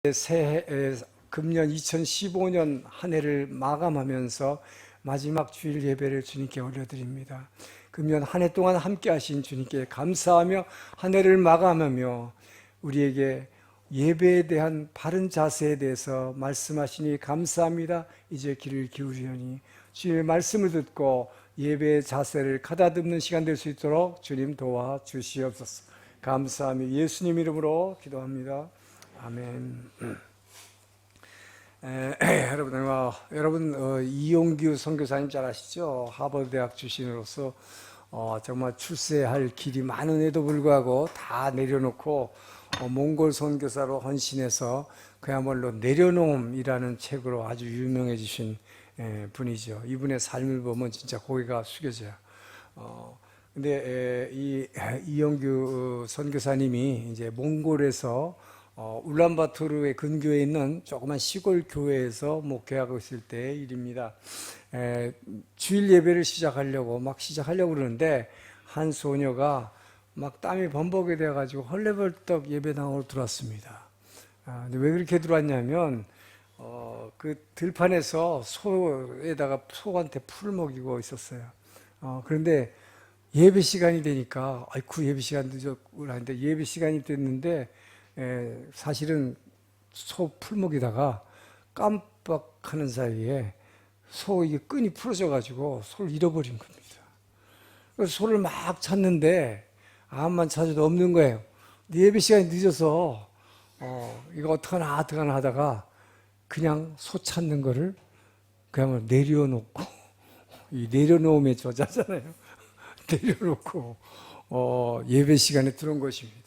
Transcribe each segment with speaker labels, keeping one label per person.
Speaker 1: 금년 2015년 한 해를 마감하면서 마지막 주일 예배를 주님께 올려드립니다. 금년 한 해 동안 함께 하신 주님께 감사하며 한 해를 마감하며 우리에게 예배에 대한 바른 자세에 대해서 말씀하시니 감사합니다. 이제 귀를 기울이려니 주님의 말씀을 듣고 예배의 자세를 가다듬는 시간 될 수 있도록 주님 도와주시옵소서. 감사하며 예수님 이름으로 기도합니다. 아멘. 여러분 이용규 선교사님 잘 아시죠? 하버드대학 출신으로서 정말 출세할 길이 많은에도 불구하고 다 내려놓고 몽골 선교사로 헌신해서 그야말로 내려놓음이라는 책으로 아주 유명해지신 분이죠. 이분의 삶을 보면 진짜 고개가 숙여져요. 근데 이 이용규 선교사님이 이제 몽골에서 울란바토르의 근교에 있는 조그만 시골 교회에서 목회하고 있을 때의 일입니다. 주일 예배를 시작하려고 그러는데 한 소녀가 막 땀이 범벅이 되어가지고 헐레벌떡 예배당으로 들어왔습니다. 근데 왜 그렇게 들어왔냐면 그 들판에서 소한테 풀을 먹이고 있었어요. 그런데 예배 시간이 되니까 아이쿠 예배 시간 늦었구나 했는데 예배 시간이 됐는데 사실은 소 풀 먹이다가 깜빡하는 사이에 소 이게 끈이 풀어져가지고 소를 잃어버린 겁니다. 그래서 소를 막 찾는데 암만 찾아도 없는 거예요. 예배 시간이 늦어서 이거 어떡하나 하다가 그냥 소 찾는 거를 그야말로 내려놓고 이 내려놓음의 저자잖아요. 내려놓고 예배 시간에 들어온 것입니다.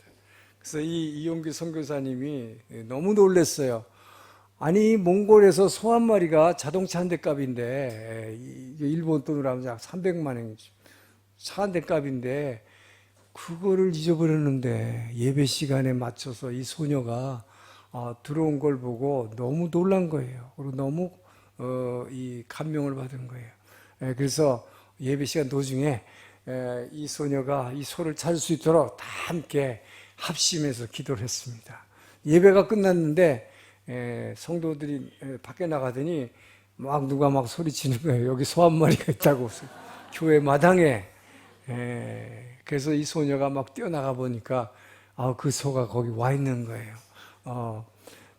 Speaker 1: 그래서 이 이용규 선교사님이 너무 놀랐어요. 아니 몽골에서 소 한 마리가 자동차 한 대 값인데 일본 돈으로 하면 약 300만 원 차 한 대 값인데 그거를 잊어버렸는데 예배 시간에 맞춰서 이 소녀가 들어온 걸 보고 너무 놀란 거예요. 그리고 너무 이 감명을 받은 거예요. 그래서 예배 시간 도중에 이 소녀가 이 소를 찾을 수 있도록 다 함께 합심해서 기도를 했습니다. 예배가 끝났는데 성도들이 밖에 나가더니 막 누가 막 소리치는 거예요. 여기 소 한 마리가 있다고 교회 마당에. 그래서 이 소녀가 막 뛰어나가 보니까 그 소가 거기 와 있는 거예요.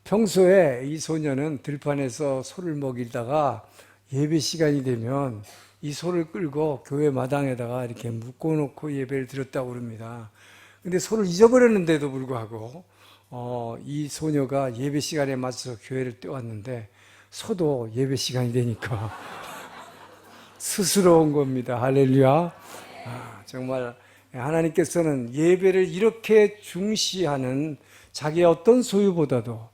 Speaker 1: 평소에 이 소녀는 들판에서 소를 먹이다가 예배 시간이 되면 이 소를 끌고 교회 마당에다가 이렇게 묶어놓고 예배를 드렸다고 그럽니다. 근데 소를 잊어버렸는데도 불구하고 이 소녀가 예배 시간에 맞춰서 교회를 뛰어왔는데 소도 예배 시간이 되니까 스스로 온 겁니다. 할렐루야. 정말 하나님께서는 예배를 이렇게 중시하는 자기의 어떤 소유보다도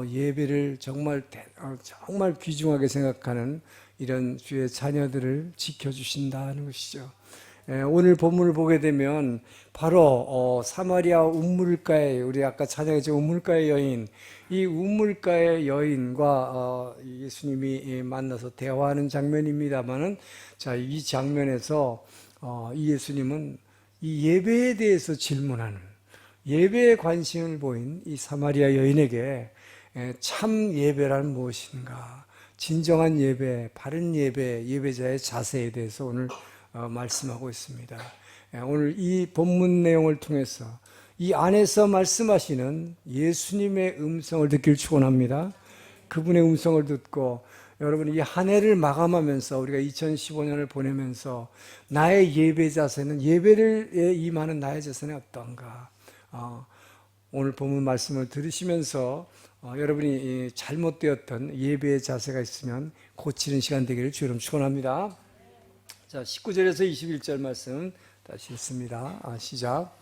Speaker 1: 예배를 정말 귀중하게 생각하는 이런 주의 자녀들을 지켜주신다는 것이죠. 오늘 본문을 보게 되면 바로 사마리아 우물가에 우리 아까 찬양했죠. 우물가의 여인, 이 우물가의 여인과 예수님이 만나서 대화하는 장면입니다만은 자, 이 장면에서 이 예수님은 이 예배에 대해서 질문하는 예배에 관심을 보인 이 사마리아 여인에게 참 예배란 무엇인가, 진정한 예배, 바른 예배, 예배자의 자세에 대해서 오늘 말씀하고 있습니다. 오늘 이 본문 내용을 통해서 이 안에서 말씀하시는 예수님의 음성을 듣길 축원합니다. 그분의 음성을 듣고 여러분 이 한 해를 마감하면서 우리가 2015년을 보내면서 나의 예배 자세는 예배를 임하는 나의 자세는 어떤가? 오늘 본문 말씀을 들으시면서 여러분이 잘못되었던 예배의 자세가 있으면 고치는 시간 되기를 주님 축원합니다. 자, 19절에서 21절 말씀 다시 읽습니다. 시작.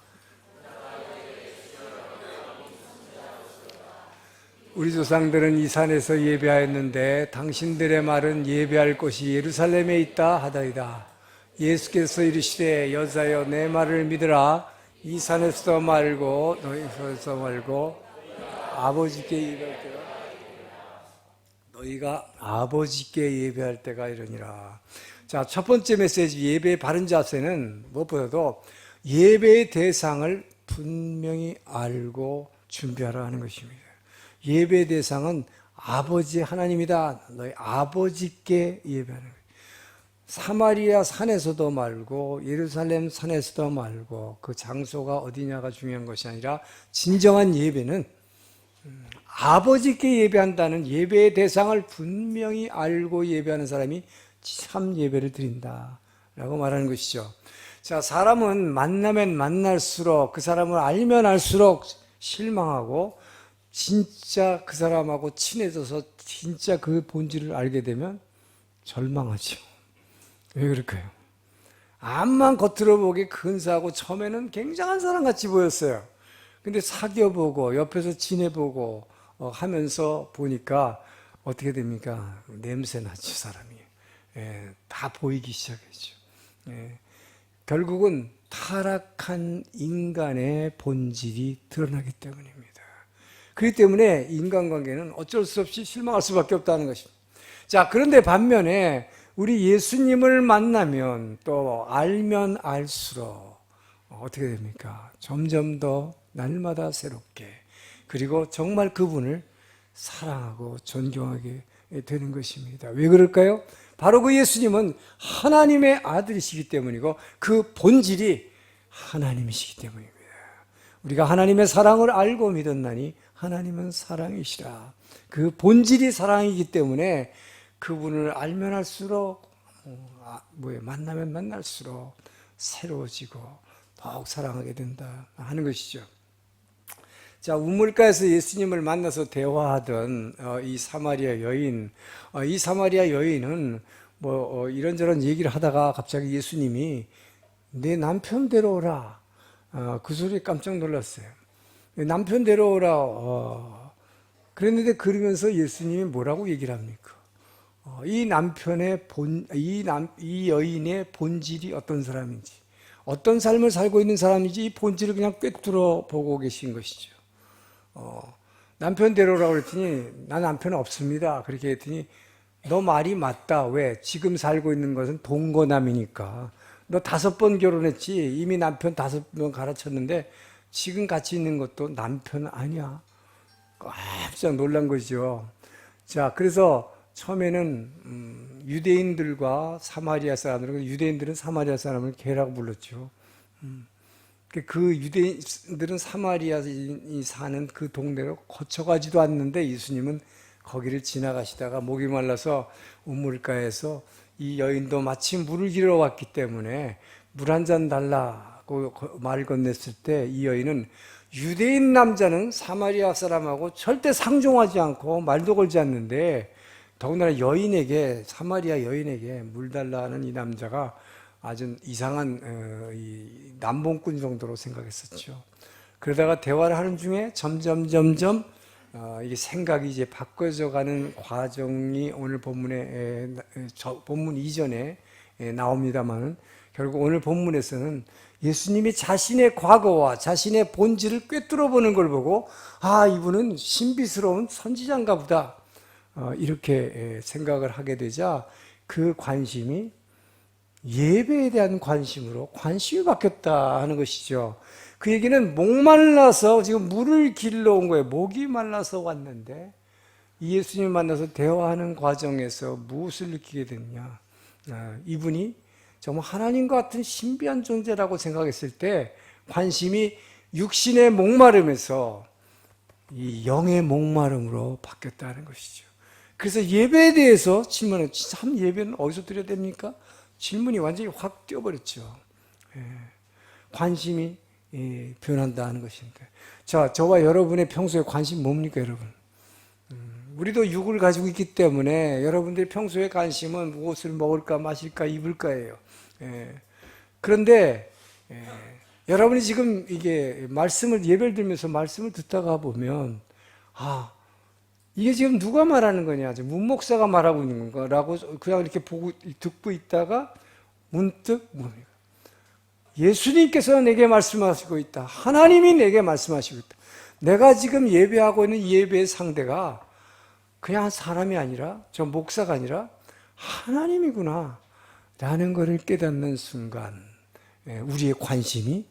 Speaker 1: 우리 조상들은 이 산에서 예배하였는데 당신들의 말은 예배할 곳이 예루살렘에 있다 하다이다. 예수께서 이르시되 여자여 내 말을 믿으라. 이 산에서 말고 너희에서 말고 아버지께 예배할 때가 너희가 아버지께 예배할 때가 이러니라. 자, 첫 번째 메시지 예배의 바른 자세는 무엇보다도 예배의 대상을 분명히 알고 준비하라 하는 것입니다. 예배 대상은 아버지 하나님이다. 너희 아버지께 예배하는 거예요. 사마리아 산에서도 말고 예루살렘 산에서도 말고 그 장소가 어디냐가 중요한 것이 아니라 진정한 예배는 아버지께 예배한다는 예배의 대상을 분명히 알고 예배하는 사람이 참 예배를 드린다라고 말하는 것이죠. 자, 사람은 만나면 만날수록 그 사람을 알면 알수록 실망하고 진짜 그 사람하고 친해져서 진짜 그 본질을 알게 되면 절망하죠. 왜 그럴까요? 암만 겉으로 보기 근사하고 처음에는 굉장한 사람같이 보였어요. 근데 사귀어보고 옆에서 지내보고 하면서 보니까 어떻게 됩니까? 냄새 나죠, 사람이. 예, 다 보이기 시작했죠. 예, 결국은 타락한 인간의 본질이 드러나기 때문입니다. 그렇기 때문에 인간관계는 어쩔 수 없이 실망할 수밖에 없다는 것입니다. 자, 그런데 반면에 우리 예수님을 만나면 또 알면 알수록 어떻게 됩니까? 점점 더 날마다 새롭게, 그리고 정말 그분을 사랑하고 존경하게 되는 것입니다. 왜 그럴까요? 바로 그 예수님은 하나님의 아들이시기 때문이고 그 본질이 하나님이시기 때문입니다. 우리가 하나님의 사랑을 알고 믿었나니 하나님은 사랑이시라. 그 본질이 사랑이기 때문에 그분을 알면 알수록 만나면 만날수록 새로워지고 더욱 사랑하게 된다 하는 것이죠. 자, 우물가에서 예수님을 만나서 대화하던 이 사마리아 여인, 이 사마리아 여인은 이런저런 얘기를 하다가 갑자기 예수님이 내 남편 데려오라. 그 소리에 깜짝 놀랐어요. 남편 데려오라. 그랬는데 그러면서 예수님이 뭐라고 얘기를 합니까? 이 남편의 이 여인의 본질이 어떤 사람인지, 어떤 삶을 살고 있는 사람인지 이 본질을 그냥 꿰뚫어 보고 계신 것이죠. 남편 데려오라고 그랬더니 나 남편 없습니다. 그렇게 했더니 너 말이 맞다. 왜? 지금 살고 있는 것은 동거남이니까. 너 5번 결혼했지. 이미 남편 5번 갈아쳤는데 지금 같이 있는 것도 남편 아니야. 깜짝 놀란 거죠. 자, 그래서 처음에는 유대인들과 사마리아 사람들, 유대인들은 사마리아 사람을 개라고 불렀죠. 그 유대인들은 사마리아인이 사는 그 동네로 거쳐가지도 않는데 예수님은 거기를 지나가시다가 목이 말라서 우물가에서 이 여인도 마침 물을 길러 왔기 때문에 물 한 잔 달라고 말 건넸을 때 이 여인은 유대인 남자는 사마리아 사람하고 절대 상종하지 않고 말도 걸지 않는데 더군다나 여인에게, 사마리아 여인에게 물 달라는 이 남자가 아주 이상한 이 남봉꾼 정도로 생각했었죠. 그러다가 대화를 하는 중에 점점 이게 생각이 이제 바꿔져가는 과정이 오늘 본문 이전에 나옵니다만은 결국 오늘 본문에서는 예수님이 자신의 과거와 자신의 본질을 꿰뚫어 보는 걸 보고 이분은 신비스러운 선지자인가 보다 이렇게 생각을 하게 되자 그 관심이 예배에 대한 관심이 바뀌었다 하는 것이죠. 그 얘기는 목말라서 지금 물을 길러 온 거예요. 목이 말라서 왔는데 이 예수님을 만나서 대화하는 과정에서 무엇을 느끼게 됐냐. 이분이 정말 하나님과 같은 신비한 존재라고 생각했을 때 관심이 육신의 목마름에서 이 영의 목마름으로 바뀌었다는 것이죠. 그래서 예배에 대해서 질문을 참 예배는 어디서 드려야 됩니까? 질문이 완전히 확 뛰어버렸죠. 관심이 변한다는 것입니다. 자, 저와 여러분의 평소에 관심 뭡니까, 여러분? 우리도 육을 가지고 있기 때문에 여러분들의 평소의 관심은 무엇을 먹을까, 마실까, 입을까예요. 그런데 여러분이 지금 이게 예배를 들면서 말씀을 듣다가 보면 이게 지금 누가 말하는 거냐? 문 목사가 말하고 있는 건가라고 그냥 이렇게 듣고 있다가 문득 뭡니까? 예수님께서 내게 말씀하시고 있다. 하나님이 내게 말씀하시고 있다. 내가 지금 예배하고 있는 예배의 상대가 그냥 사람이 아니라 저 목사가 아니라 하나님이구나 라는 것을 깨닫는 순간 우리의 관심이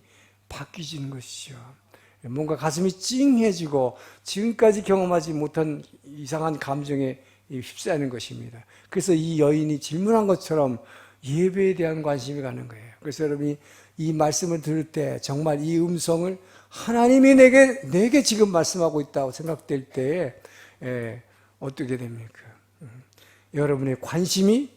Speaker 1: 바뀌지는 것이죠. 뭔가 가슴이 찡해지고 지금까지 경험하지 못한 이상한 감정에 휩싸이는 것입니다. 그래서 이 여인이 질문한 것처럼 예배에 대한 관심이 가는 거예요. 그래서 여러분이 이 말씀을 들을 때 정말 이 음성을 하나님이 내게 지금 말씀하고 있다고 생각될 때에 어떻게 됩니까? 여러분의 관심이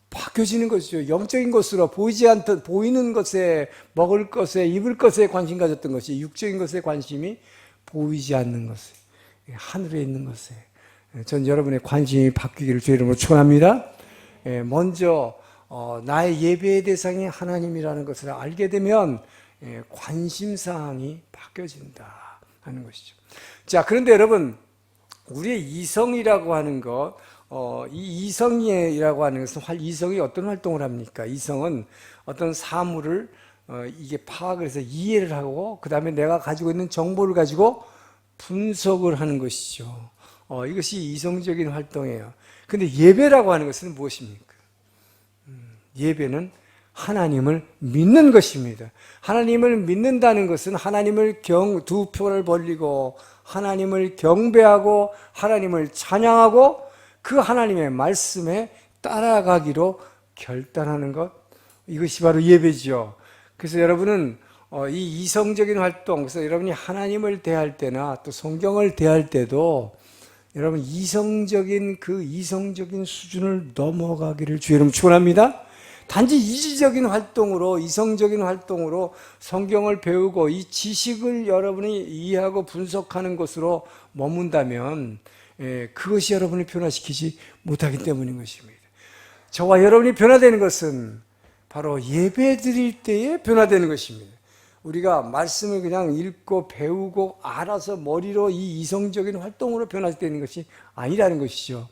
Speaker 1: 바뀌어지는 것이죠. 영적인 것으로 보이는 것에, 먹을 것에, 입을 것에 관심 가졌던 것이 육적인 것에 관심이 보이지 않는 것에, 하늘에 있는 것에. 전 여러분의 관심이 바뀌기를 주의 이름으로 축원합니다. 먼저 나의 예배의 대상이 하나님이라는 것을 알게 되면 관심사항이 바뀌어진다 하는 것이죠. 자, 그런데 여러분, 우리의 이성이라고 하는 것, 이 이성이라고 하는 것은 이성이 어떤 활동을 합니까? 이성은 어떤 사물을 이게 파악을 해서 이해를 하고 그 다음에 내가 가지고 있는 정보를 가지고 분석을 하는 것이죠. 이것이 이성적인 활동이에요. 근데 예배라고 하는 것은 무엇입니까? 예배는 하나님을 믿는 것입니다. 하나님을 믿는다는 것은 하나님을 두 표를 벌리고 하나님을 경배하고 하나님을 찬양하고 그 하나님의 말씀에 따라가기로 결단하는 것, 이것이 바로 예배죠. 그래서 여러분은 이 이성적인 활동, 그래서 여러분이 하나님을 대할 때나 또 성경을 대할 때도 여러분 이성적인 수준을 넘어가기를 주의 이름으로 축원합니다. 단지 이성적인 활동으로 성경을 배우고 이 지식을 여러분이 이해하고 분석하는 것으로 머문다면 그것이 여러분을 변화시키지 못하기 때문인 것입니다. 저와 여러분이 변화되는 것은 바로 예배 드릴 때에 변화되는 것입니다. 우리가 말씀을 그냥 읽고 배우고 알아서 머리로 이 이성적인 활동으로 변화되는 것이 아니라는 것이죠.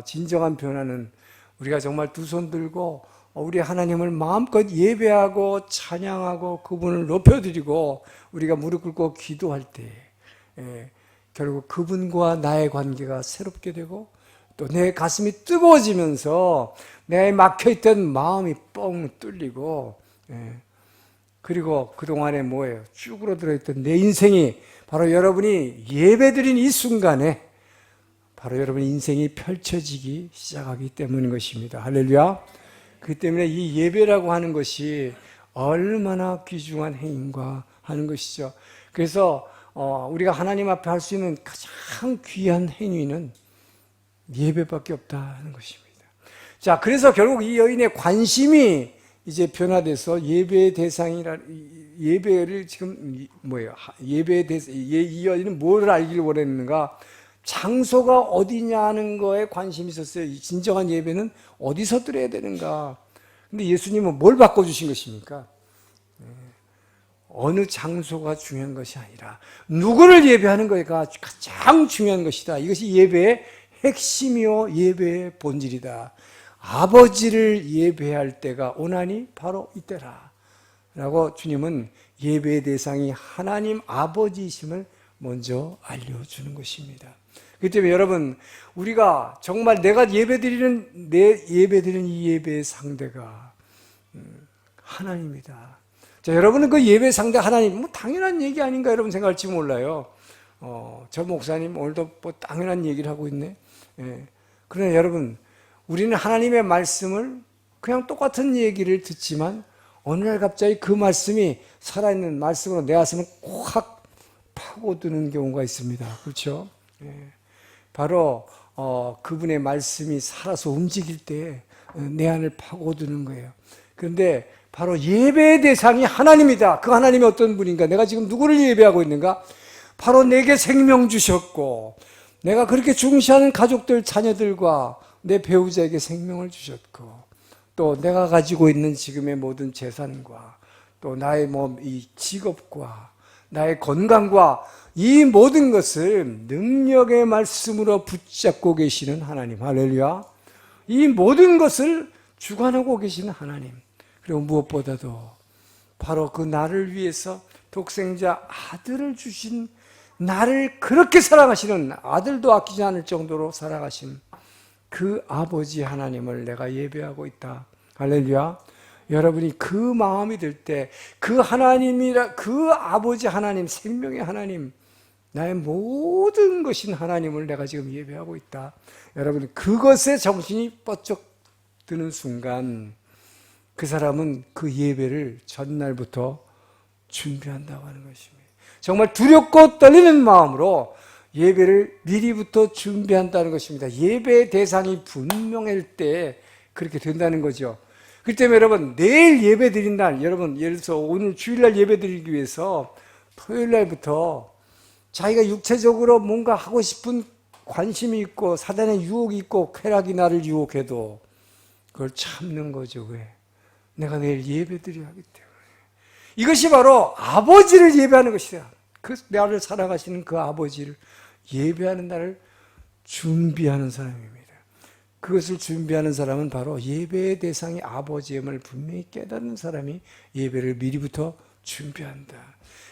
Speaker 1: 진정한 변화는 우리가 정말 두 손 들고 우리 하나님을 마음껏 예배하고 찬양하고 그분을 높여드리고 우리가 무릎 꿇고 기도할 때 결국 그분과 나의 관계가 새롭게 되고 또 내 가슴이 뜨거워지면서 내 막혀있던 마음이 뻥 뚫리고 그리고 그동안에 뭐예요? 쭈그러들어있던 내 인생이 바로 여러분이 예배드린 이 순간에 바로 여러분의 인생이 펼쳐지기 시작하기 때문인 것입니다. 할렐루야. 그렇기 때문에 이 예배라고 하는 것이 얼마나 귀중한 행인가 하는 것이죠. 그래서 우리가 하나님 앞에 할 수 있는 가장 귀한 행위는 예배밖에 없다 하는 것입니다. 자, 그래서 결국 이 여인의 관심이 이제 변화돼서 예배의 예배를 지금 뭐예요? 예배의 대상, 이 여인은 뭘 알기를 원했는가? 장소가 어디냐는 거에 관심이 있었어요. 진정한 예배는 어디서 드려야 되는가? 근데 예수님은 뭘 바꿔주신 것입니까? 어느 장소가 중요한 것이 아니라 누구를 예배하는 거가 가장 중요한 것이다. 이것이 예배의 핵심이요 예배의 본질이다. 아버지를 예배할 때가 오나니 바로 이때라 라고 주님은 예배의 대상이 하나님 아버지이심을 먼저 알려주는 것입니다. 그렇기 때문에 여러분, 우리가 정말 내가 예배드리는 이 예배의 상대가 하나님이다. 자, 여러분은 그 예배 상대 하나님, 당연한 얘기 아닌가 여러분 생각할지 몰라요. 저 목사님 오늘도 당연한 얘기를 하고 있네. 그러나 여러분, 우리는 하나님의 말씀을 그냥 똑같은 얘기를 듣지만 어느 날 갑자기 그 말씀이 살아있는 말씀으로 내 가슴을 확 파고드는 경우가 있습니다. 그렇죠? 바로 그분의 말씀이 살아서 움직일 때 내 안을 파고드는 거예요. 그런데 바로 예배의 대상이 하나님이다. 그 하나님이 어떤 분인가? 내가 지금 누구를 예배하고 있는가? 바로 내게 생명 주셨고 내가 그렇게 중시하는 가족들, 자녀들과 내 배우자에게 생명을 주셨고 또 내가 가지고 있는 지금의 모든 재산과 또 나의 이 직업과 나의 건강과 이 모든 것을 능력의 말씀으로 붙잡고 계시는 하나님. 할렐루야. 이 모든 것을 주관하고 계시는 하나님. 그리고 무엇보다도 바로 그 나를 위해서 독생자 아들을 주신 나를 그렇게 사랑하시는 아들도 아끼지 않을 정도로 사랑하신 그 아버지 하나님을 내가 예배하고 있다. 할렐루야. 여러분이 그 마음이 들 때 그 하나님이라, 그 아버지 하나님, 생명의 하나님, 나의 모든 것인 하나님을 내가 지금 예배하고 있다. 여러분, 그것에 정신이 번쩍 드는 순간 그 사람은 그 예배를 전날부터 준비한다고 하는 것입니다. 정말 두렵고 떨리는 마음으로 예배를 미리부터 준비한다는 것입니다. 예배의 대상이 분명할 때 그렇게 된다는 거죠. 그렇기 때문에 여러분, 내일 예배 드린 날, 여러분 예를 들어서 오늘 주일날 예배 드리기 위해서 토요일날부터 자기가 육체적으로 뭔가 하고 싶은 관심이 있고 사단의 유혹이 있고 쾌락이 나를 유혹해도 그걸 참는 거죠. 왜? 내가 내일 예배 드려야 하기 때문에. 이것이 바로 아버지를 예배하는 것이다. 그 나를 사랑하시는 그 아버지를 예배하는 날을 준비하는 사람입니다. 그것을 준비하는 사람은 바로 예배의 대상이 아버지임을 분명히 깨닫는 사람이 예배를 미리부터 준비한다.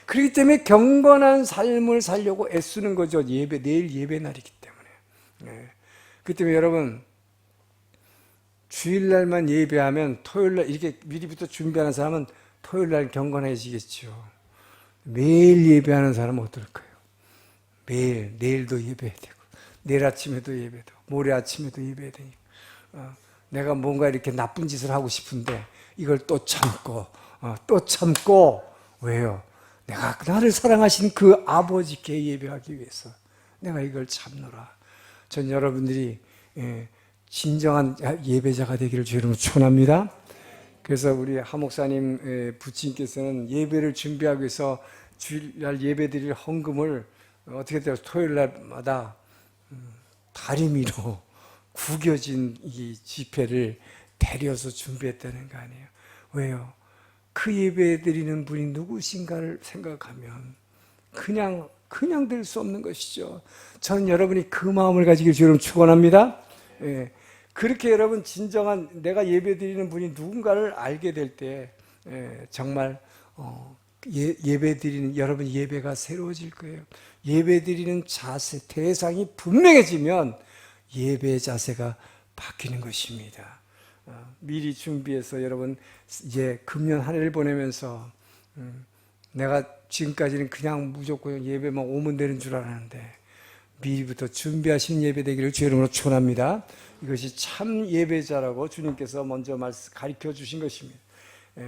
Speaker 1: 그렇기 때문에 경건한 삶을 살려고 애쓰는 거죠. 내일 예배 날이기 때문에. 그렇기 때문에 여러분, 주일날만 예배하면 토요일날 이렇게 미리부터 준비하는 사람은 토요일날 경건해지겠죠. 매일 예배하는 사람은 어떨까요? 내일도 예배해야 되고, 내일 아침에도 예배도, 모레 아침에도 예배해야 되니까. 내가 뭔가 이렇게 나쁜 짓을 하고 싶은데 이걸 또 참고, 왜요? 내가 나를 사랑하신 그 아버지께 예배하기 위해서 내가 이걸 참노라. 전 여러분들이 진정한 예배자가 되기를 주의 이름으로 축원합니다. 그래서 우리 하목사님 부친께서는 예배를 준비하기 위해서 주일날 예배드릴 헌금을 어떻게 돼요? 토요일날마다 다리미로 구겨진 이 지폐를 데려서 준비했다는 거 아니에요. 왜요? 그 예배 드리는 분이 누구신가를 생각하면 그냥 될 수 없는 것이죠. 저는 여러분이 그 마음을 가지길 주님 축원합니다. 그렇게 여러분 진정한 내가 예배 드리는 분이 누군가를 알게 될 때 정말 예배 드리는 여러분 예배가 새로워질 거예요. 예배 드리는 자세, 대상이 분명해지면 예배 자세가 바뀌는 것입니다. 미리 준비해서 여러분 이제 금년 한 해를 보내면서 내가 지금까지는 그냥 무조건 예배만 오면 되는 줄 알았는데 미리부터 준비하신 예배 되기를 주의 이름으로 축원합니다. 이것이 참 예배자라고 주님께서 먼저 가르쳐 주신 것입니다.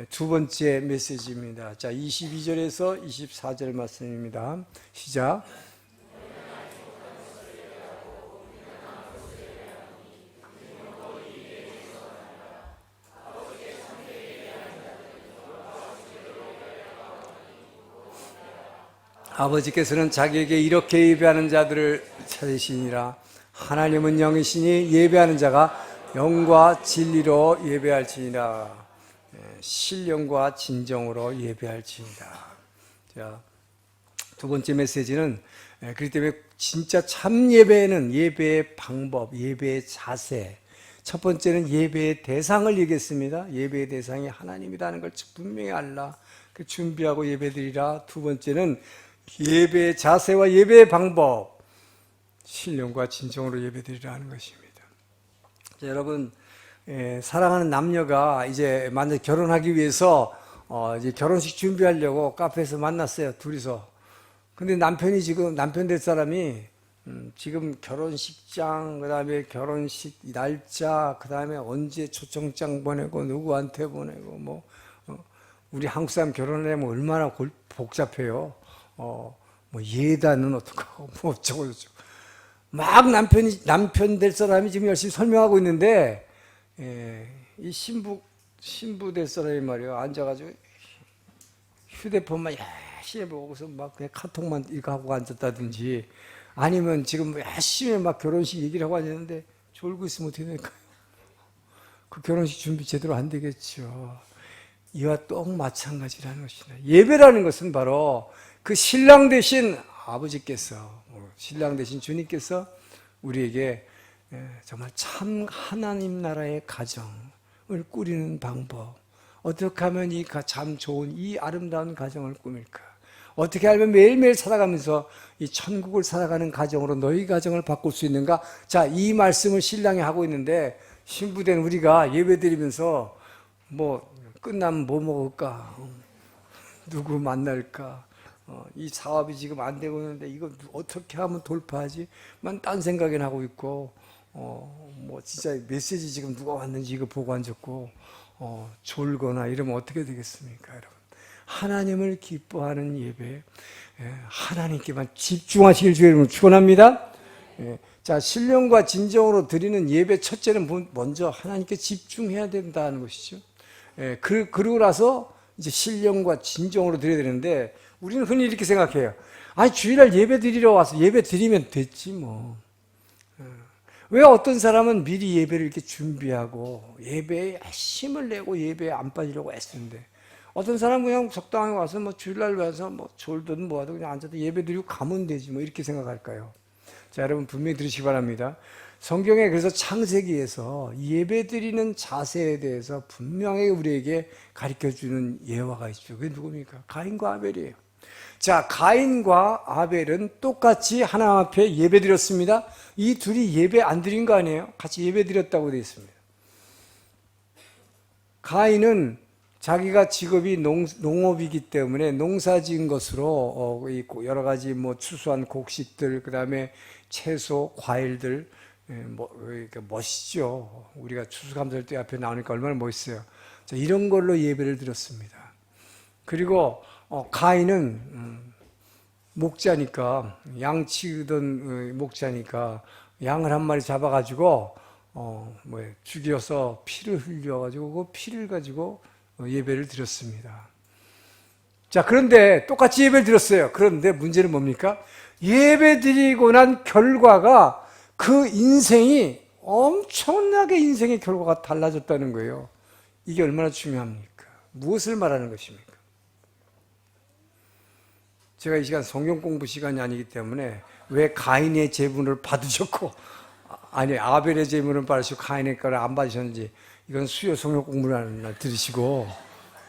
Speaker 1: 두 번째 메시지입니다. 자, 22절에서 24절 말씀입니다. 시작. 아버지께서는 자기에게 이렇게 예배하는 자들을 찾으시니라. 하나님은 영이시니 예배하는 자가 영과 진리로 예배할지니라. 신령과 진정으로 예배할지니라. 자, 두 번째 메시지는 그렇기 때문에 진짜 참 예배는 예배의 방법, 예배의 자세. 첫 번째는 예배의 대상을 얘기했습니다. 예배의 대상이 하나님이라는 걸 분명히 알라. 준비하고 예배드리라. 두 번째는 예배의 자세와 예배의 방법, 신령과 진정으로 예배드리라 하는 것입니다. 자, 여러분, 사랑하는 남녀가 이제 만약 결혼하기 위해서 이제 결혼식 준비하려고 카페에서 만났어요, 둘이서. 근데 남편 될 사람이 지금 결혼식장, 그 다음에 결혼식 날짜, 그 다음에 언제 초청장 보내고 누구한테 보내고 우리 한국 사람 결혼하려면 얼마나 복잡해요. 뭐 예단은 어떡하고 뭐 어쩌고 막 남편 될 사람이 지금 열심히 설명하고 있는데 이 신부 될 사람이 말이에요. 앉아가지고 휴대폰만 열심히 보고서 막 그냥 카톡만 이거 하고 앉았다든지 아니면 지금 열심히 막 결혼식 얘기를 하고 앉았는데 졸고 있으면 어떻게 될까요? 그 결혼식 준비 제대로 안 되겠죠. 이와 똑 마찬가지라는 것이다. 예배라는 것은 바로 그 신랑 되신 아버지께서, 신랑 되신 주님께서 우리에게 정말 참 하나님 나라의 가정을 꾸리는 방법, 어떻게 하면 이 참 좋은 이 아름다운 가정을 꾸밀까, 어떻게 하면 매일매일 살아가면서 이 천국을 살아가는 가정으로 너희 가정을 바꿀 수 있는가. 자, 이 말씀을 신랑이 하고 있는데 신부된 우리가 예배드리면서 뭐 끝나면 뭐 먹을까? 누구 만날까? 이 사업이 지금 안 되고 있는데 이거 어떻게 하면 돌파하지? 만 딴 생각이나 하고 있고, 뭐 진짜 메시지 지금 누가 왔는지 이거 보고 앉았고, 졸거나 이러면 어떻게 되겠습니까, 여러분? 하나님을 기뻐하는 예배, 하나님께만 집중하시길 주의 이름으로 축원합니다. 자, 신령과 진정으로 드리는 예배 첫째는 먼저 하나님께 집중해야 된다는 것이죠. 그러고 나서 이제 신령과 진정으로 드려야 되는데 우리는 흔히 이렇게 생각해요. 아니, 주일날 예배 드리러 와서 예배 드리면 됐지 뭐. 왜 어떤 사람은 미리 예배를 이렇게 준비하고 예배에 힘을 내고 예배에 안 빠지려고 애쓰는데 어떤 사람은 그냥 적당히 와서 뭐 주일날 와서 뭐 졸든 뭐하든 그냥 앉아서 예배 드리고 가면 되지 뭐 이렇게 생각할까요? 자, 여러분 분명히 들으시기 바랍니다. 성경에 그래서 창세기에서 예배 드리는 자세에 대해서 분명히 우리에게 가르쳐주는 예화가 있죠. 그게 누굽니까? 가인과 아벨이에요. 자, 가인과 아벨은 똑같이 하나님 앞에 예배 드렸습니다. 이 둘이 예배 안 드린 거 아니에요? 같이 예배 드렸다고 되어 있습니다. 가인은 자기가 직업이 농업이기 때문에 농사 지은 것으로 여러 가지 뭐 추수한 곡식들, 그 다음에 채소, 과일들, 멋있죠. 우리가 추수감사절 앞에 나오니까 얼마나 멋있어요. 자, 이런 걸로 예배를 드렸습니다. 그리고 가인은 목자니까, 양 치던 목자니까 양을 한 마리 잡아가지고 죽여서 피를 흘려가지고 그 피를 가지고 예배를 드렸습니다. 자, 그런데 똑같이 예배를 드렸어요. 그런데 문제는 뭡니까? 예배 드리고 난 결과가 그 인생이 엄청나게 인생의 결과가 달라졌다는 거예요. 이게 얼마나 중요합니까? 무엇을 말하는 것입니까? 제가 이 시간 성경 공부 시간이 아니기 때문에 왜 가인의 제문을 받으셨고 아니 아벨의 제문을 받으시고 가인의 거를 안 받으셨는지 이건 수요 성경 공부를 하는 날 들으시고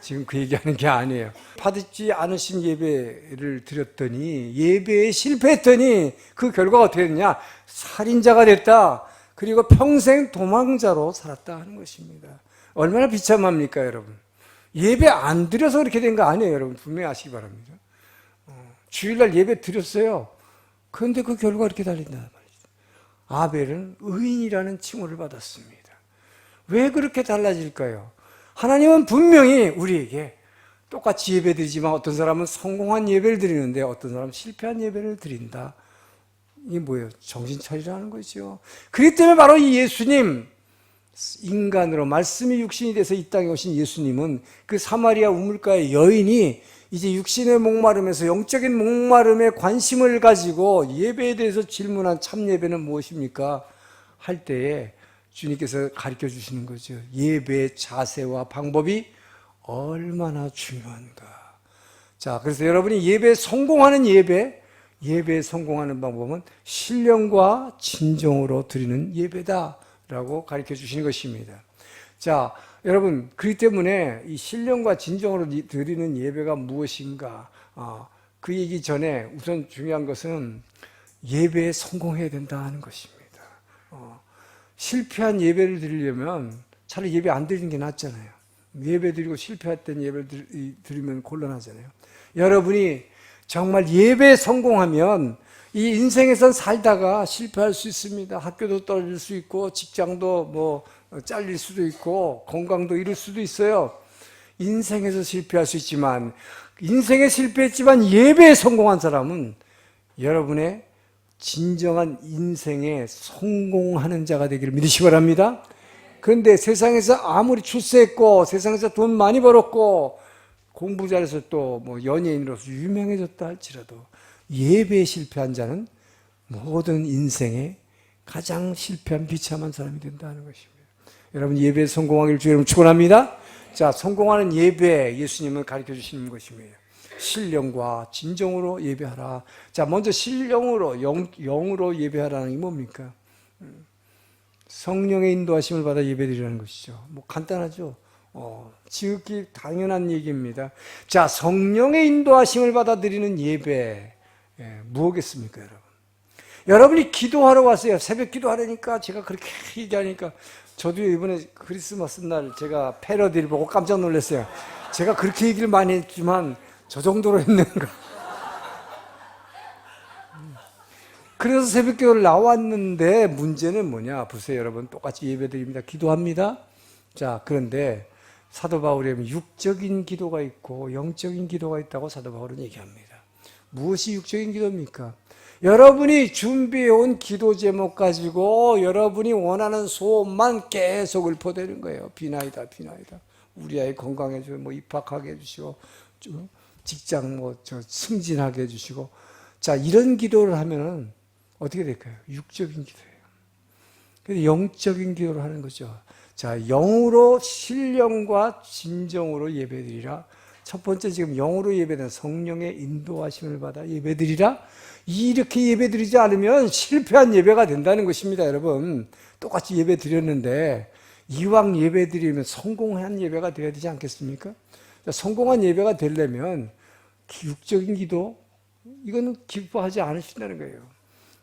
Speaker 1: 지금 그 얘기하는 게 아니에요. 받지 않으신 예배를 드렸더니 예배에 실패했더니 그 결과가 어떻게 됐냐? 살인자가 됐다. 그리고 평생 도망자로 살았다 하는 것입니다. 얼마나 비참합니까, 여러분? 예배 안 드려서 그렇게 된 거 아니에요, 여러분. 분명히 아시기 바랍니다. 주일날 예배 드렸어요. 그런데 그 결과가 이렇게 달린단 말이죠. 아벨은 의인이라는 칭호를 받았습니다. 왜 그렇게 달라질까요? 하나님은 분명히 우리에게 똑같이 예배 드리지만 어떤 사람은 성공한 예배를 드리는데 어떤 사람은 실패한 예배를 드린다. 이게 뭐예요? 정신 차리라는 거죠. 그렇기 때문에 바로 이 예수님, 인간으로 말씀이 육신이 돼서 이 땅에 오신 예수님은 그 사마리아 우물가의 여인이 이제 육신의 목마름에서 영적인 목마름에 관심을 가지고 예배에 대해서 질문한 참 예배는 무엇입니까? 할 때에 주님께서 가르쳐 주시는 거죠. 예배의 자세와 방법이 얼마나 중요한가. 자, 그래서 여러분이 예배에 성공하는 예배에 성공하는 방법은 신령과 진정으로 드리는 예배다라고 가르쳐 주시는 것입니다. 자, 여러분, 그렇기 때문에 이 신령과 진정으로 드리는 예배가 무엇인가? 그 얘기 전에 우선 중요한 것은 예배에 성공해야 된다 하는 것입니다. 실패한 예배를 드리려면 차라리 예배 안 드리는 게 낫잖아요. 예배 드리고 실패했던 예배를 드리면 곤란하잖아요. 여러분이 정말 예배에 성공하면 이 인생에선 살다가 실패할 수 있습니다. 학교도 떨어질 수 있고 직장도 뭐 잘릴 수도 있고 건강도 잃을 수도 있어요. 인생에서 실패할 수 있지만 인생에 실패했지만 예배에 성공한 사람은 여러분의 진정한 인생에 성공하는 자가 되기를 믿으시기 바랍니다. 그런데 세상에서 아무리 출세했고 세상에서 돈 많이 벌었고 공부 잘해서 또 뭐 연예인으로서 유명해졌다 할지라도 예배에 실패한 자는 모든 인생에 가장 실패한 비참한 사람이 된다는 것입니다. 여러분 예배에 성공하기를 주님 축원합니다. 자, 성공하는 예배 예수님은 가르쳐 주시는 것입니다. 신령과 진정으로 예배하라. 자, 먼저 신령으로 영으로 예배하라는 게 뭡니까? 성령의 인도하심을 받아 예배드리라는 것이죠. 뭐 간단하죠. 지극히 당연한 얘기입니다. 자, 성령의 인도하심을 받아 드리는 예배 무엇겠습니까, 여러분? 여러분이 기도하러 왔어요. 새벽 기도하려니까 제가 그렇게 얘기하니까 저도 이번에 크리스마스 날 제가 패러디를 보고 깜짝 놀랐어요. 제가 그렇게 얘기를 많이 했지만 저 정도로 했는가. 그래서 새벽기도를 나왔는데 문제는 뭐냐? 보세요, 여러분. 똑같이 예배드립니다. 기도합니다. 자, 그런데 사도 바울이 육적인 기도가 있고 영적인 기도가 있다고 사도 바울은 얘기합니다. 무엇이 육적인 기도입니까? 여러분이 준비해온 기도 제목 가지고 여러분이 원하는 소원만 계속 읊어대는 거예요. 비나이다, 비나이다. 우리 아이 건강해주고, 입학하게 해주시고, 직장 승진하게 해주시고. 자, 이런 기도를 하면은 어떻게 될까요? 육적인 기도예요. 그래서 영적인 기도를 하는 거죠. 자, 영으로 신령과 진정으로 예배드리라. 첫 번째 지금 영으로 예배는 성령의 인도하심을 받아 예배드리라. 이렇게 예배드리지 않으면 실패한 예배가 된다는 것입니다, 여러분. 똑같이 예배드렸는데 이왕 예배드리면 성공한 예배가 되어야 되지 않겠습니까? 자, 성공한 예배가 되려면 육적인 기도, 이거는 기뻐하지 않으신다는 거예요.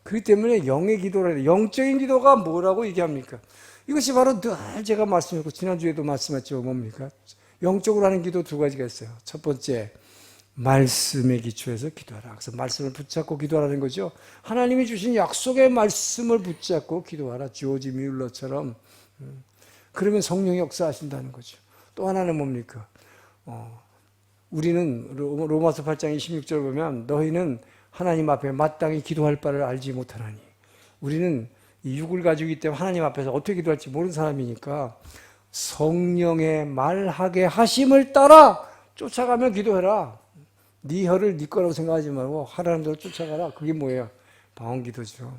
Speaker 1: 그렇기 때문에 영의 기도라 해요. 영적인 기도가 뭐라고 얘기합니까? 이것이 바로 늘 제가 말씀했고 지난주에도 말씀했죠. 뭡니까? 영적으로 하는 기도 두 가지가 있어요. 첫 번째, 말씀에 기초해서 기도하라. 그래서 말씀을 붙잡고 기도하라는 거죠. 하나님이 주신 약속의 말씀을 붙잡고 기도하라. 조지 뮬러처럼. 그러면 성령이 역사하신다는 거죠. 또 하나는 뭡니까? 우리는 로마서 8장 26절 보면 너희는 하나님 앞에 마땅히 기도할 바를 알지 못하나니. 우리는 이 육을 가지고 있기 때문에 하나님 앞에서 어떻게 기도할지 모르는 사람이니까 성령의 말하게 하심을 따라 쫓아가며 기도해라. 네 혀를 네 거라고 생각하지 말고 하라는 대로 쫓아가라. 그게 뭐예요? 방언기도죠.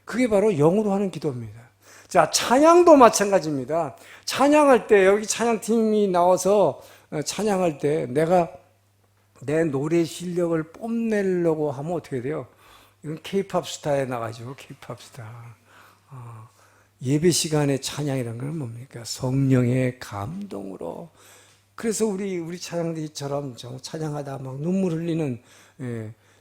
Speaker 1: 그게 바로 영으로 하는 기도입니다. 자, 찬양도 마찬가지입니다. 찬양할 때 여기 찬양팀이 나와서 찬양할 때 내가 내 노래 실력을 뽐내려고 하면 어떻게 돼요? 이건 K-팝 스타에 나가죠. K-팝 스타. 예배 시간에 찬양이라는 건 뭡니까? 성령의 감동으로. 그래서 우리 찬양대처럼 찬양하다 막 눈물 흘리는,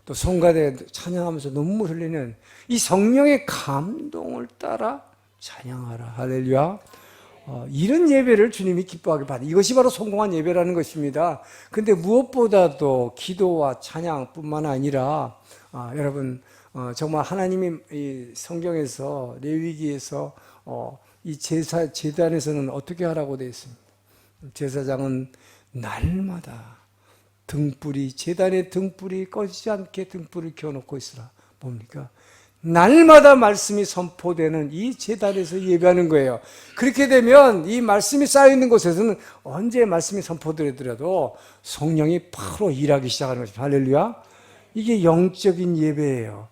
Speaker 1: 또 성가대 찬양하면서 눈물 흘리는 이 성령의 감동을 따라 찬양하라. 할렐루야. 이런 예배를 주님이 기뻐하게 받아. 이것이 바로 성공한 예배라는 것입니다. 근데 무엇보다도 기도와 찬양뿐만 아니라, 여러분, 정말 하나님이 이 성경에서, 레위기에서, 이 제단에서는 어떻게 하라고 되어 있습니다. 제사장은 날마다 제단의 등불이 꺼지지 않게 등불을 켜놓고 있으라. 뭡니까? 날마다 말씀이 선포되는 이 제단에서 예배하는 거예요. 그렇게 되면 이 말씀이 쌓여있는 곳에서는 언제 말씀이 선포되더라도 성령이 바로 일하기 시작하는 것입니다. 할렐루야. 이게 영적인 예배예요.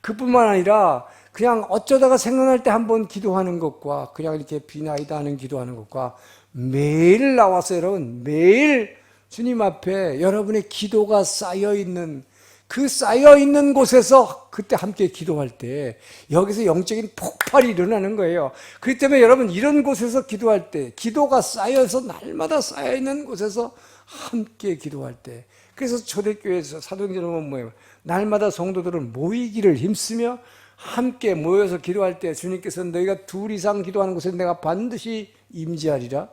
Speaker 1: 그뿐만 아니라 그냥 어쩌다가 생각날 때 한번 기도하는 것과 그냥 이렇게 비나이다 하는 기도하는 것과 매일 나와서 여러분 매일 주님 앞에 여러분의 기도가 쌓여있는 그 쌓여있는 곳에서 그때 함께 기도할 때 여기서 영적인 폭발이 일어나는 거예요. 그렇기 때문에 여러분 이런 곳에서 기도할 때 기도가 쌓여서 날마다 쌓여있는 곳에서 함께 기도할 때 그래서 초대교회에서 사도행전은 뭐예요? 날마다 성도들은 모이기를 힘쓰며 함께 모여서 기도할 때 주님께서 너희가 둘 이상 기도하는 곳에 내가 반드시 임재하리라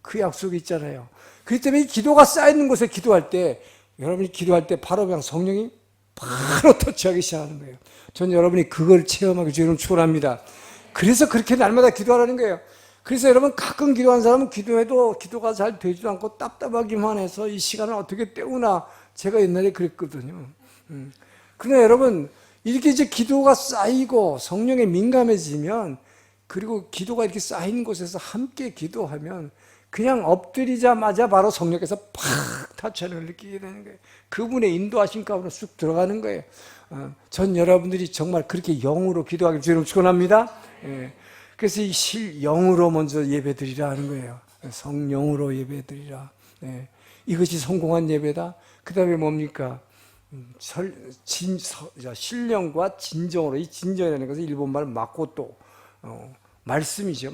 Speaker 1: 그 약속이 있잖아요. 그렇기 때문에 이 기도가 쌓여있는 곳에 기도할 때 여러분이 기도할 때 바로 그냥 성령이 바로 터치하기 시작하는 거예요. 전 여러분이 그걸 체험하기 주님을 축원합니다. 그래서 그렇게 날마다 기도하라는 거예요. 그래서 여러분 가끔 기도하는 사람은 기도해도 기도가 잘 되지도 않고 답답하기만 해서 이 시간을 어떻게 때우나 제가 옛날에 그랬거든요. 그러나 여러분 이렇게 이제 기도가 쌓이고 성령에 민감해지면 그리고 기도가 이렇게 쌓인 곳에서 함께 기도하면 그냥 엎드리자마자 바로 성령께서 팍 타치하는 걸 느끼게 되는 거예요. 그분의 인도하신 가운데 쑥 들어가는 거예요. 전 여러분들이 정말 그렇게 영으로 기도하길 주님 축원합니다. 그래서 이 영으로 먼저 예배드리라 하는 거예요. 성령으로 예배드리라. 이것이 성공한 예배다. 그 다음에 뭡니까? 신령과 진정으로. 이 진정이라는 것은 일본말 마코토, 말씀이죠.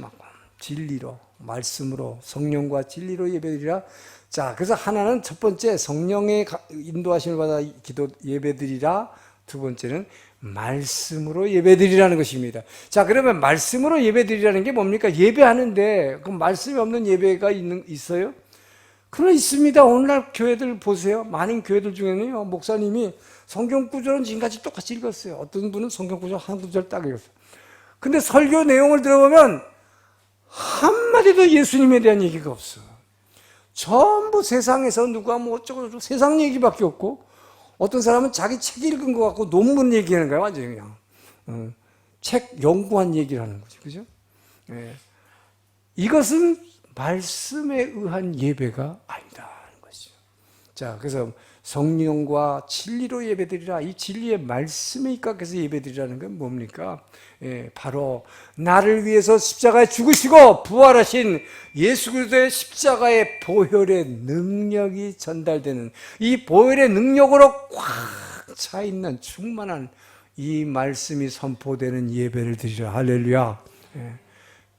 Speaker 1: 진리로, 말씀으로, 성령과 진리로 예배드리라. 자, 그래서 하나는 첫 번째 성령의 인도하심을 받아 기도 예배드리라. 두 번째는 말씀으로 예배드리라는 것입니다. 자, 그러면 말씀으로 예배드리라는 게 뭡니까? 예배하는데 그 말씀이 없는 예배가 있어요? 그러 있습니다. 오늘날 교회들 보세요. 많은 교회들 중에는요, 목사님이 성경 구절은 지금까지 똑같이 읽었어요. 어떤 분은 성경 구절 한 구절 딱 읽었어요. 근데 설교 내용을 들어보면 한마디도 예수님에 대한 얘기가 없어. 전부 세상에서 누가 뭐 어쩌고 세상 얘기밖에 없고, 어떤 사람은 자기 책 읽은 것 같고 논문 얘기하는 거야, 완전히 그냥. 책 연구한 얘기를 하는 거죠. 그죠? 예. 이것은 말씀에 의한 예배가 아니다는 것이죠. 자, 그래서 성령과 진리로 예배드리라. 이 진리의 말씀에 입각해서 예배드리라는 건 뭡니까? 예, 바로 나를 위해서 십자가에 죽으시고 부활하신 예수 그리스도의 십자가의 보혈의 능력이 전달되는, 이 보혈의 능력으로 꽉 차 있는 충만한 이 말씀이 선포되는 예배를 드리라. 할렐루야. 예.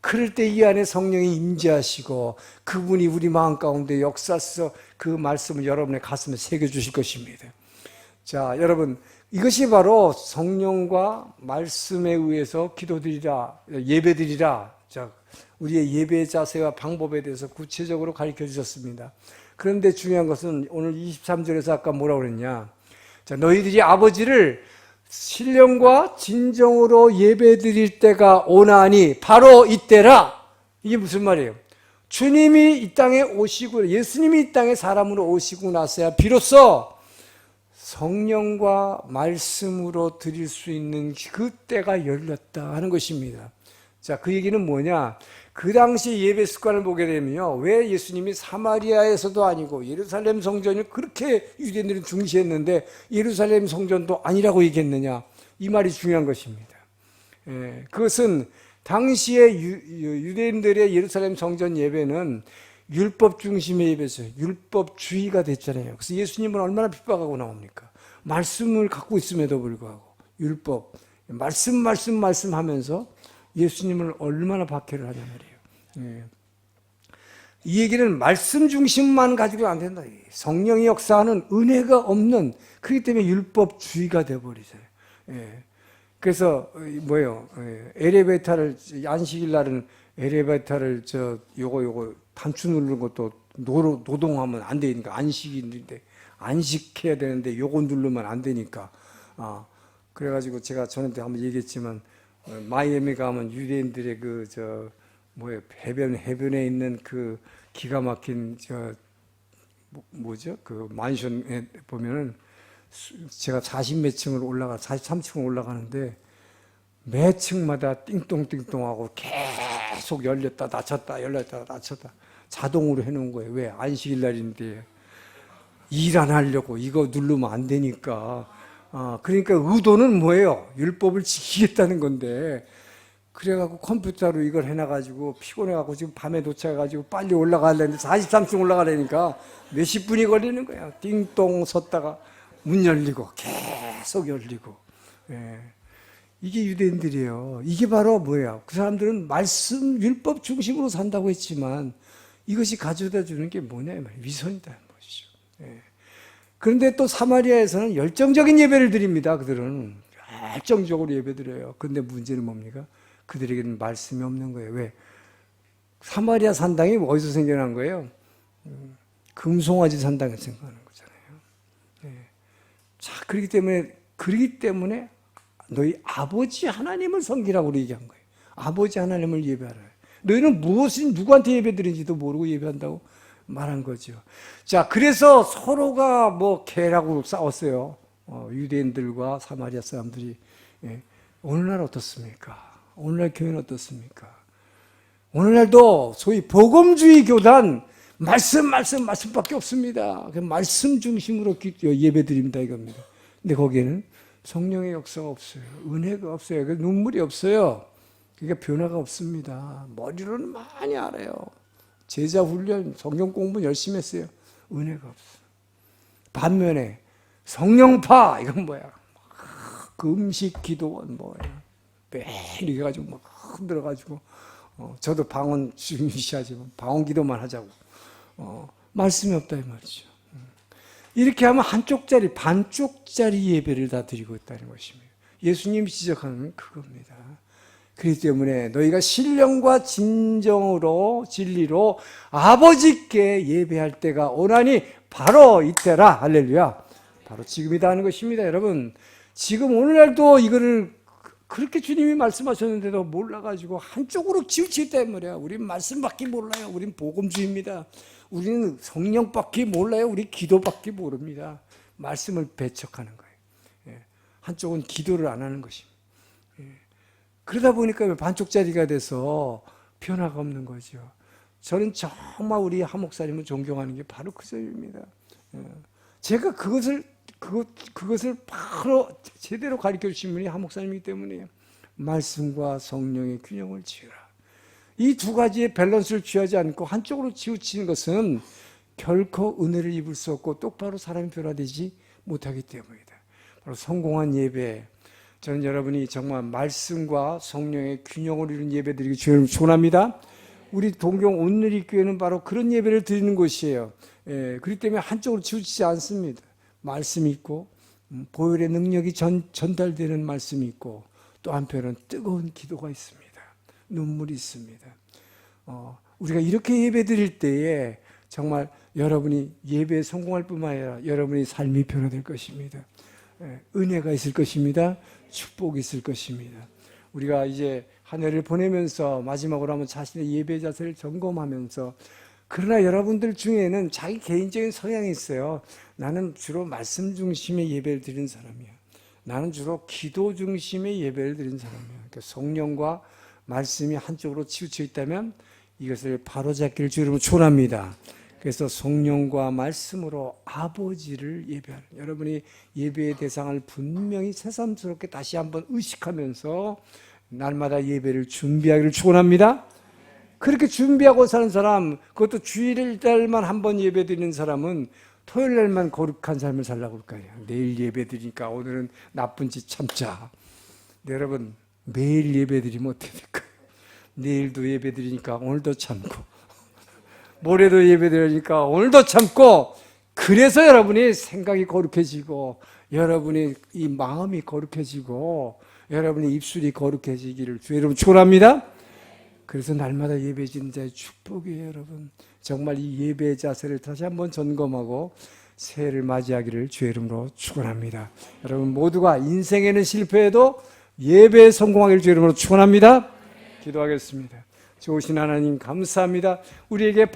Speaker 1: 그럴 때 이 안에 성령이 임재하시고 그분이 우리 마음 가운데 역사하셔서 그 말씀을 여러분의 가슴에 새겨주실 것입니다. 자, 여러분, 이것이 바로 성령과 말씀에 의해서 기도드리라, 예배드리라. 자, 우리의 예배 자세와 방법에 대해서 구체적으로 가르쳐 주셨습니다. 그런데 중요한 것은 오늘 23절에서 아까 뭐라고 그랬냐? 자, 너희들이 아버지를 신령과 진정으로 예배드릴 때가 오나니 바로 이때라. 이게 무슨 말이에요? 주님이 이 땅에 오시고, 예수님이 이 땅에 사람으로 오시고 나서야 비로소 성령과 말씀으로 드릴 수 있는 그 때가 열렸다 하는 것입니다. 자, 그 얘기는 뭐냐? 그 당시 예배 습관을 보게 되면요, 왜 예수님이 사마리아에서도 아니고 예루살렘 성전을 그렇게 유대인들은 중시했는데 예루살렘 성전도 아니라고 얘기했느냐? 이 말이 중요한 것입니다. 예, 그것은 당시에 유대인들의 예루살렘 성전 예배는 율법 중심의 예배였어요. 율법주의가 됐잖아요. 그래서 예수님은 얼마나 핍박하고 나옵니까? 말씀을 갖고 있음에도 불구하고 율법, 말씀 하면서 예수님을 얼마나 박해를 하냐 말이에요. 예. 이 얘기는 말씀 중심만 가지고 안 된다. 성령의 역사하는 은혜가 없는, 그렇기 때문에 율법주의가 되어버리잖아요. 예. 그래서 뭐예요? 엘리베이터를 안식일 날은 엘리베이터를 요거 단추 누르는 것도 노동하면 안 되니까, 안식일인데 안식해야 되는데 요거 누르면 안 되니까. 그래가지고 제가 전에 한번 얘기했지만, 마이애미 가면 유대인들의 해변에 있는 그 기가 막힌 그 만션에 보면은 제가 40몇 층을 43층을 올라가는데 매 층마다 띵동띵동하고 계속 열렸다 닫혔다 열렸다 닫혔다 자동으로 해놓은 거예요. 왜? 안식일 날인데 일 안 하려고, 이거 누르면 안 되니까. 그러니까 의도는 뭐예요? 율법을 지키겠다는 건데, 그래갖고 컴퓨터로 이걸 해놔가지고 피곤해갖고 지금 밤에 도착해가지고 빨리 올라가려는데 43층 올라가려니까 몇십 분이 걸리는 거야. 띵동 섰다가 문 열리고 계속 열리고. 예. 이게 유대인들이에요. 이게 바로 뭐야? 그 사람들은 말씀 율법 중심으로 산다고 했지만 이것이 가져다 주는 게 뭐냐 말이에요. 위선이다 것이죠. 예. 그런데 또 사마리아에서는 열정적인 예배를 드립니다. 그들은 열정적으로 예배드려요. 그런데 문제는 뭡니까? 그들에게는 말씀이 없는 거예요. 왜? 사마리아 산당이 어디서 생겨난 거예요? 금송아지 산당에서 생겨난 거잖아요. 예. 자, 그렇기 때문에 너희 아버지 하나님을 섬기라고 얘기한 거예요. 아버지 하나님을 예배하라. 너희는 무엇이 누구한테 예배드리는지도 모르고 예배한다고 말한 거죠. 자, 그래서 서로가 뭐 개라고 싸웠어요. 유대인들과 사마리아 사람들이. 예. 오늘날 어떻습니까? 오늘날 교회는 어떻습니까? 오늘날도 소위 복음주의 교단 말씀밖에 없습니다. 말씀 중심으로 예배드립니다 이겁니다. 근데 거기에는 성령의 역사가 없어요. 은혜가 없어요. 눈물이 없어요. 그러니까 변화가 없습니다. 머리로는 많이 알아요. 제자 훈련, 성경 공부 열심히 했어요. 은혜가 없어요. 반면에 성령파, 이건 뭐야? 금식 기도원 뭐야? 매일 이렇게 가지고 막 흔들어가지고, 저도 방언 중시하지만 방언 기도만 하자고. 말씀이 없다 이 말이죠. 이렇게 하면 한쪽짜리, 반쪽짜리 예배를 다 드리고 있다는 것입니다. 예수님이 지적하는 그겁니다. 그렇기 때문에 너희가 신령과 진정으로 진리로 아버지께 예배할 때가 오나니 바로 이때라. 할렐루야. 바로 지금이다 하는 것입니다. 여러분, 지금 오늘날도 이거를 그렇게 주님이 말씀하셨는데도 몰라가지고 한쪽으로 치우치기 말이야. 우린 말씀밖에 몰라요. 우린 복음주의입니다. 우리는 성령밖에 몰라요. 우리 기도밖에 모릅니다. 말씀을 배척하는 거예요. 한쪽은 기도를 안 하는 것입니다. 그러다 보니까 반쪽짜리가 돼서 변화가 없는 거죠. 저는 정말 우리 하 목사님을 존경하는 게 바로 그 점입니다. 제가 그것을 바로 제대로 가르쳐 주신 분이 하 목사님이기 때문에요. 말씀과 성령의 균형을 지으라. 이 두 가지의 밸런스를 취하지 않고 한쪽으로 치우치는 것은 결코 은혜를 입을 수 없고 똑바로 사람이 변화되지 못하기 때문이다. 바로 성공한 예배, 저는 여러분이 정말 말씀과 성령의 균형을 이룬 예배 드리기 주님을 축원합니다. 우리 동경 온누리교회는 바로 그런 예배를 드리는 곳이에요. 그렇기 때문에 한쪽으로 치우치지 않습니다. 말씀이 있고 보혈의 능력이 전달되는 말씀이 있고 또 한편은 뜨거운 기도가 있습니다. 눈물이 있습니다. 우리가 이렇게 예배 드릴 때에 정말 여러분이 예배에 성공할 뿐만 아니라 여러분의 삶이 변화될 것입니다. 은혜가 있을 것입니다. 축복이 있을 것입니다. 우리가 이제 한 해를 보내면서 마지막으로 한번 자신의 예배 자세를 점검하면서, 그러나 여러분들 중에는 자기 개인적인 성향이 있어요. 나는 주로 말씀 중심의 예배를 드리는 사람이야. 나는 주로 기도 중심의 예배를 드리는 사람이야. 그러니까 성령과 말씀이 한쪽으로 치우쳐 있다면 이것을 바로잡기를 주님으로 축원합니다. 그래서 성령과 말씀으로 아버지를 예배하는, 여러분이 예배의 대상을 분명히 새삼스럽게 다시 한번 의식하면서 날마다 예배를 준비하기를 축원합니다. 그렇게 준비하고 사는 사람, 그것도 주일날만 한 번 예배 드리는 사람은 토요일날만 거룩한 삶을 살라고 할 거예요. 내일 예배 드리니까 오늘은 나쁜 짓 참자. 네, 여러분, 매일 예배 드리면 어떻게 될까요? 내일도 예배 드리니까 오늘도 참고, 모레도 예배 드리니까 오늘도 참고, 그래서 여러분이 생각이 거룩해지고 여러분이 이 마음이 거룩해지고 여러분의 입술이 거룩해지기를 주 여러분 축원합니다. 그래서 날마다 예배 드리는 자의 축복이에요. 여러분, 정말 이 예배의 자세를 다시 한번 점검하고 새해를 맞이하기를 주의 이름으로 축원합니다. 여러분 모두가 인생에는 실패해도 예배에 성공하기를 주의 이름으로 축원합니다. 기도하겠습니다. 좋으신 하나님 감사합니다. 우리에게